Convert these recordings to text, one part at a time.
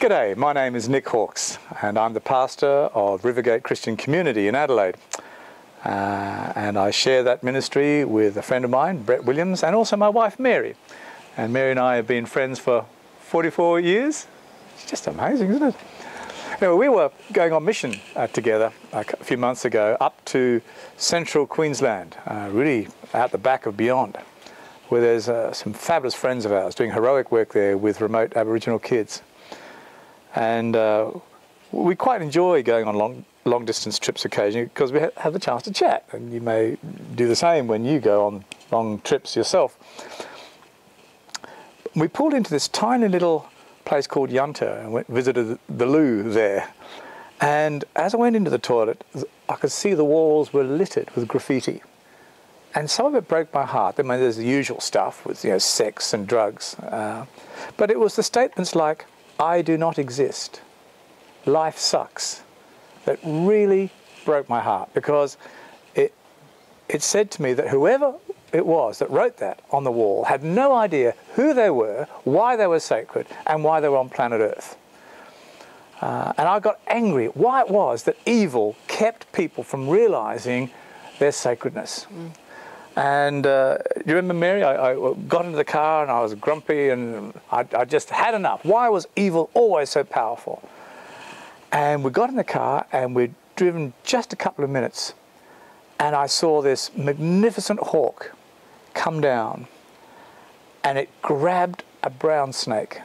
G'day, my name is Nick Hawkes and I'm the pastor of Rivergate Christian Community in Adelaide. And I share that ministry with a friend of mine, Brett Williams, and also my wife, Mary. And Mary and I have been friends for 44 years. It's just amazing, isn't it? Anyway, we were going on mission together a few months ago up to central Queensland, really out the back of Beyond, where there's some fabulous friends of ours doing heroic work there with remote Aboriginal kids. And we quite enjoy going on long distance trips occasionally because we have the chance to chat, and you may do the same when you go on long trips yourself. We pulled into this tiny little place called Yunta and visited the loo there. And as I went into the toilet, I could see the walls were littered with graffiti. And some of it broke my heart. I mean, there's the usual stuff with, sex and drugs. But it was the statements like, "I do not exist. Life sucks," that really broke my heart, because it said to me that whoever it was that wrote that on the wall had no idea who they were, why they were sacred, and why they were on planet Earth. And I got angry at why it was that evil kept people from realising their sacredness. And you remember, Mary, I got into the car and I was grumpy and I just had enough. Why was evil always so powerful? And we got in the car and we'd driven just a couple of minutes, and I saw this magnificent hawk come down and it grabbed a brown snake.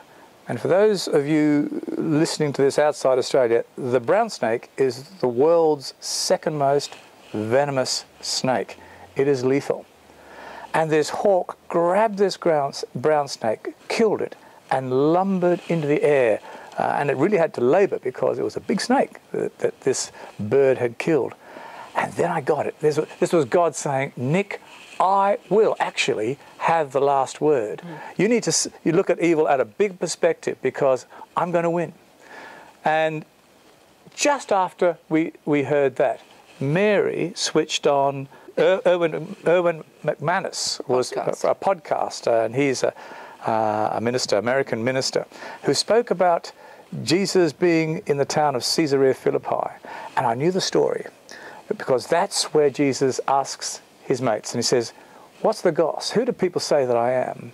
And for those of you listening to this outside Australia, the brown snake is the world's second most venomous snake. It is lethal. And this hawk grabbed this brown snake, killed it, and lumbered into the air. And it really had to labour because it was a big snake that this bird had killed. And then I got it. This was God saying, "Nick, I will actually have the last word. You need to look at evil at a big perspective, because I'm going to win." And just after we heard that, Mary switched on Erwin McManus was a podcast, and he's a minister, American minister, who spoke about Jesus being in the town of Caesarea Philippi. And I knew the story, because that's where Jesus asks his mates, and he says, "What's the goss? Who do people say that I am?"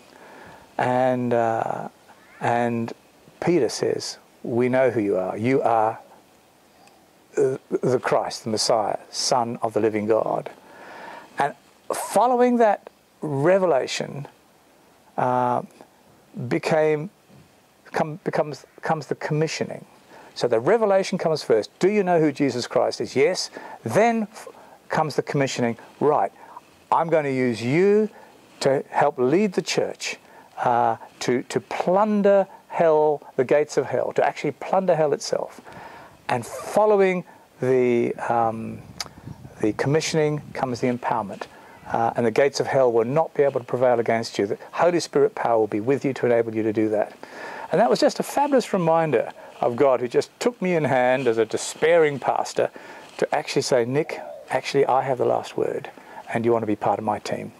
And Peter says, "We know who you are. You are the Christ, the Messiah, Son of the living God." And following that revelation comes the commissioning. So the revelation comes first. Do you know who Jesus Christ is? Yes. Then comes the commissioning. Right, I'm going to use you to help lead the church to plunder hell, the gates of hell, to actually plunder hell itself. And following the commissioning comes the empowerment. And the gates of hell will not be able to prevail against you. The Holy Spirit power will be with you to enable you to do that. And that was just a fabulous reminder of God, who just took me in hand as a despairing pastor to actually say, "Nick, actually I have the last word, and you want to be part of my team."